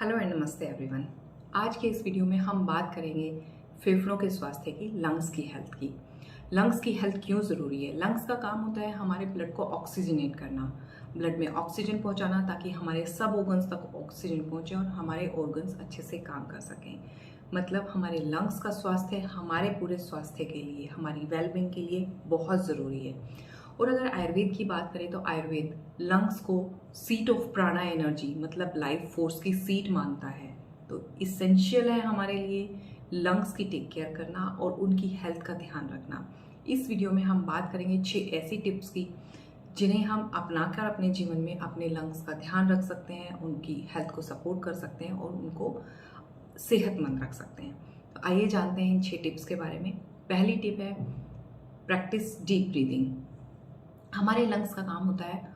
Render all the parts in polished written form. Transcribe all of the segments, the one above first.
Hello and नमस्ते everyone. आज के इस वीडियो में हम बात करेंगे फेफड़ों के स्वास्थ्य की, लंग्स की हेल्थ की। लंग्स की हेल्थ क्यों ज़रूरी है? लंग्स का काम होता है हमारे ब्लड को ऑक्सीजनेट करना, ब्लड में ऑक्सीजन पहुंचाना ताकि हमारे सब ऑर्गन्स तक ऑक्सीजन पहुंचे और हमारे ऑर्गन्स अच्छे से काम कर सकें। मतलब हमारे लंग्स का स्वास्थ्य हमारे पूरे स्वास्थ्य के लिए, हमारी वेलबींग के लिए बहुत ज़रूरी है। और अगर आयुर्वेद की बात करें तो आयुर्वेद लंग्स को सीट ऑफ प्राणा एनर्जी मतलब लाइफ फोर्स की सीट मानता है। तो इसेंशियल है हमारे लिए लंग्स की टेक केयर करना और उनकी हेल्थ का ध्यान रखना। इस वीडियो में हम बात करेंगे 6 ऐसी टिप्स की जिन्हें हम अपनाकर अपने जीवन में अपने लंग्स का ध्यान रख सकते हैं, उनकी हेल्थ को सपोर्ट कर सकते हैं और उनको सेहतमंद रख सकते हैं। तो आइए जानते हैं इन 6 टिप्स के बारे में। पहली टिप है प्रैक्टिस डीप ब्रीदिंग। हमारे लंग्स का काम होता है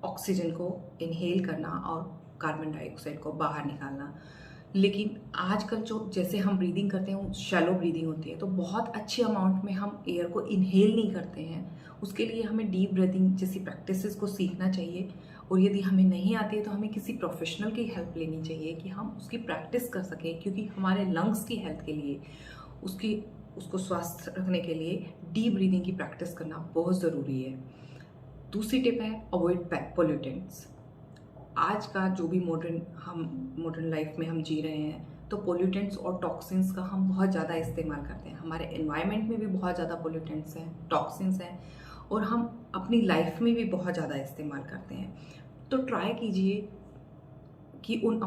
ऑक्सीजन को इनहेल करना और कार्बन डाइऑक्साइड को बाहर निकालना। लेकिन आजकल जो जैसे हम ब्रीदिंग करते हैं वो शैलो ब्रीदिंग होती है, तो बहुत अच्छे अमाउंट में हम एयर को इनहेल नहीं करते हैं। उसके लिए हमें डीप ब्रीदिंग जैसी प्रैक्टिसेस को सीखना चाहिए और यदि हमें नहीं आती है तो हमें किसी प्रोफेशनल की हेल्प लेनी चाहिए कि हम उसकी प्रैक्टिस कर सकें, क्योंकि हमारे लंग्स की हेल्थ के लिए उसको स्वस्थ रखने के लिए डीप ब्रीदिंग की प्रैक्टिस करना बहुत ज़रूरी है। दूसरी टिप है अवॉइड पोल्यूटेंट्स। आज का जो भी मॉडर्न लाइफ में हम जी रहे हैं तो पोल्यूटेंट्स और टॉक्सिन्स का हम बहुत ज़्यादा इस्तेमाल करते हैं। हमारे एनवायरनमेंट में भी बहुत ज़्यादा पोल्यूटेंट्स हैं, टॉक्सिन्स हैं और हम अपनी लाइफ में भी बहुत ज़्यादा इस्तेमाल करते हैं। तो ट्राई कीजिए कि उन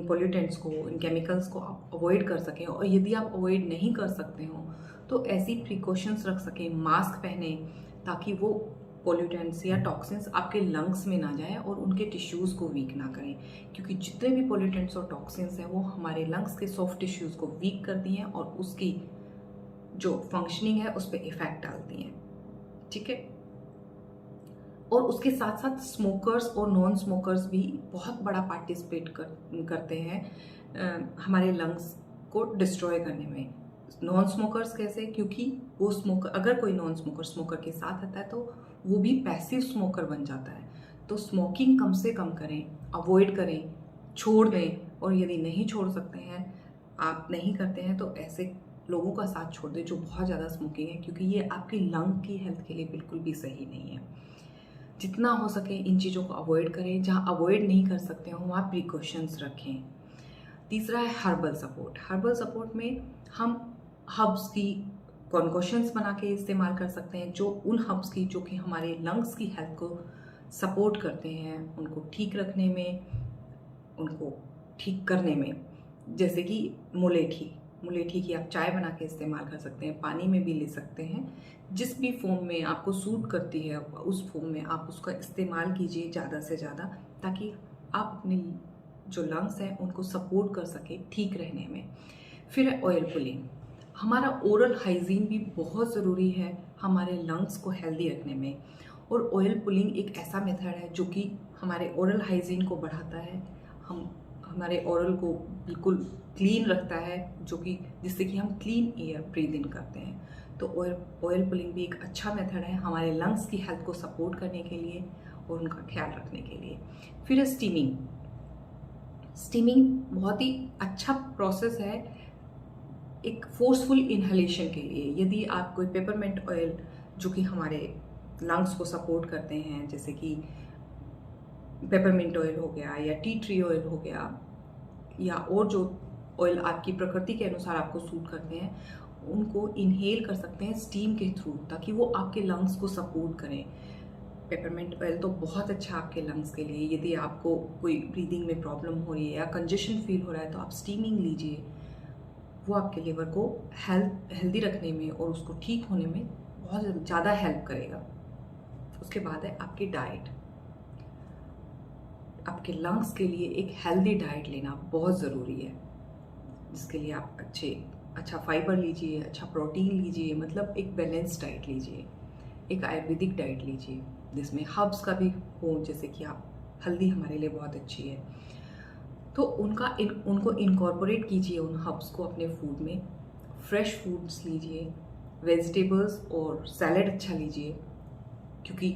पोल्यूटेंट्स को, उन केमिकल्स को आप अवॉइड कर सकें। और यदि आप अवॉइड नहीं कर सकते हो तो ऐसी प्रिकॉशंस रख सकें, मास्क पहने ताकि वो पोल्यूटेंट्स या टॉक्सिन्स आपके लंग्स में ना जाए और उनके टिश्यूज़ को वीक ना करें, क्योंकि जितने भी पोल्यूटेंट्स और टॉक्सिन्स हैं वो हमारे लंग्स के सॉफ्ट टिश्यूज़ को वीक करती हैं और उसकी जो फंक्शनिंग है उस पर इफेक्ट डालती हैं। ठीक है। और उसके साथ साथ स्मोकर्स और नॉन स्मोकर्स भी बहुत बड़ा पार्टिसिपेट करते हैं हमारे लंग्स को डिस्ट्रॉय करने में। नॉन स्मोकर्स कैसे? क्योंकि वो स्मोकर, अगर कोई नॉन स्मोकर के साथ आता है तो वो भी पैसिव स्मोकर बन जाता है। तो स्मोकिंग कम से कम करें, अवॉइड करें, छोड़ दें। और यदि नहीं छोड़ सकते हैं, आप नहीं करते हैं, तो ऐसे लोगों का साथ छोड़ दें जो बहुत ज़्यादा स्मोकिंग है, क्योंकि ये आपकी लंग की हेल्थ के लिए बिल्कुल भी सही नहीं है। जितना हो सके इन चीज़ों को अवॉइड करें। जहाँ अवॉइड नहीं कर सकते हो वहाँ प्रिकॉशंस रखें। तीसरा है हर्बल सपोर्ट। हर्बल सपोर्ट में हम हर्ब्स की कॉन्कोशंस बना के इस्तेमाल कर सकते हैं, जो उन हर्ब्स की जो कि हमारे लंग्स की हेल्थ को सपोर्ट करते हैं, उनको ठीक रखने में, उनको ठीक करने में। जैसे कि मुलेठी की आप चाय बना के इस्तेमाल कर सकते हैं, पानी में भी ले सकते हैं। जिस भी फॉर्म में आपको सूट करती है उस फॉर्म में आप उसका इस्तेमाल कीजिए ज़्यादा से ज़्यादा, ताकि आप अपने जो लंग्स हैं उनको सपोर्ट कर सके ठीक रहने में। फिर है ऑयल पुलिंग। हमारा ओरल हाइजीन भी बहुत ज़रूरी है हमारे लंग्स को हेल्दी रखने में। और ऑयल पुलिंग एक ऐसा मेथड है जो कि हमारे ओरल हाइजीन को बढ़ाता है, हमारे ओरल को बिल्कुल क्लीन रखता है, जो कि जिससे कि हम क्लीन एयर ब्रीद इन करते हैं। तो ऑयल पुलिंग भी एक अच्छा मेथड है हमारे लंग्स की हेल्थ को सपोर्ट करने के लिए और उनका ख्याल रखने के लिए। फिर है स्टीमिंग बहुत ही अच्छा प्रोसेस है एक फोर्सफुल इनहेलेशन के लिए। यदि आप कोई पेपरमेंट ऑयल जो कि हमारे लंग्स को सपोर्ट करते हैं, जैसे कि पेपरमिंट ऑयल हो गया या टी ट्री ऑयल हो गया, या और जो ऑयल आपकी प्रकृति के अनुसार आपको सूट करते हैं, उनको इनहेल कर सकते हैं स्टीम के थ्रू, ताकि वो आपके लंग्स को सपोर्ट करें। पेपरमिंट ऑयल तो बहुत अच्छा आपके लंग्स के लिए। यदि आपको कोई ब्रीदिंग में प्रॉब्लम हो रही है या कंजेशन फील हो रहा है तो आप स्टीमिंग लीजिए, वो आपके लिवर को हेल्दी रखने में और उसको ठीक होने में बहुत ज़्यादा हेल्प करेगा। उसके बाद है आपकी डाइट। आपके लंग्स के लिए एक हेल्दी डाइट लेना बहुत ज़रूरी है, जिसके लिए आप अच्छा फाइबर लीजिए, अच्छा प्रोटीन लीजिए, मतलब एक बैलेंस डाइट लीजिए, एक आयुर्वेदिक डाइट लीजिए जिसमें हर्ब्स का भी हो, जैसे कि आप हल्दी हमारे लिए बहुत अच्छी है, तो उनको इनकॉर्पोरेट कीजिए उन हर्ब्स को अपने फूड में। फ्रेश फूड्स लीजिए, वेजिटेबल्स और सैलेड अच्छा लीजिए, क्योंकि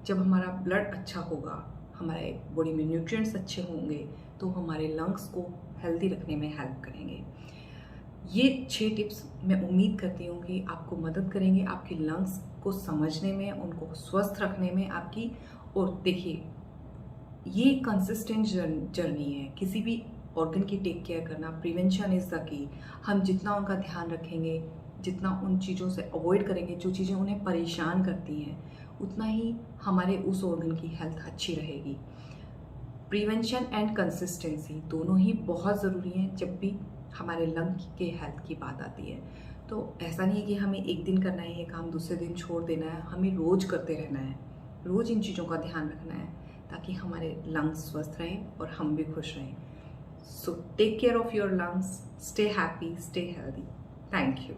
जब हमारा ब्लड अच्छा होगा, हमारे बॉडी में न्यूट्रिएंट्स अच्छे होंगे, तो हमारे लंग्स को हेल्दी रखने में हेल्प करेंगे। ये 6 टिप्स मैं उम्मीद करती हूँ कि आपको मदद करेंगे आपके लंग्स को समझने में, उनको स्वस्थ रखने में आपकी। और देखिए, ये कंसिस्टेंट जर्नी है। किसी भी ऑर्गन की टेक केयर करना, प्रिवेंशन इज़ द की। हम जितना उनका ध्यान रखेंगे, जितना उन चीज़ों से अवॉइड करेंगे जो चीज़ें उन्हें परेशान करती हैं, उतना ही हमारे उस ऑर्गन की हेल्थ अच्छी रहेगी। प्रिवेंशन एंड कंसिस्टेंसी दोनों ही बहुत ज़रूरी हैं जब भी हमारे लंग के हेल्थ की बात आती है। तो ऐसा नहीं है कि हमें एक दिन करना है ये काम, दूसरे दिन छोड़ देना है। हमें रोज़ करते रहना है, रोज़ इन चीज़ों का ध्यान रखना है ताकि हमारे लंग्स स्वस्थ रहें और हम भी खुश रहें। So take care of your lungs, stay happy, stay healthy. Thank you.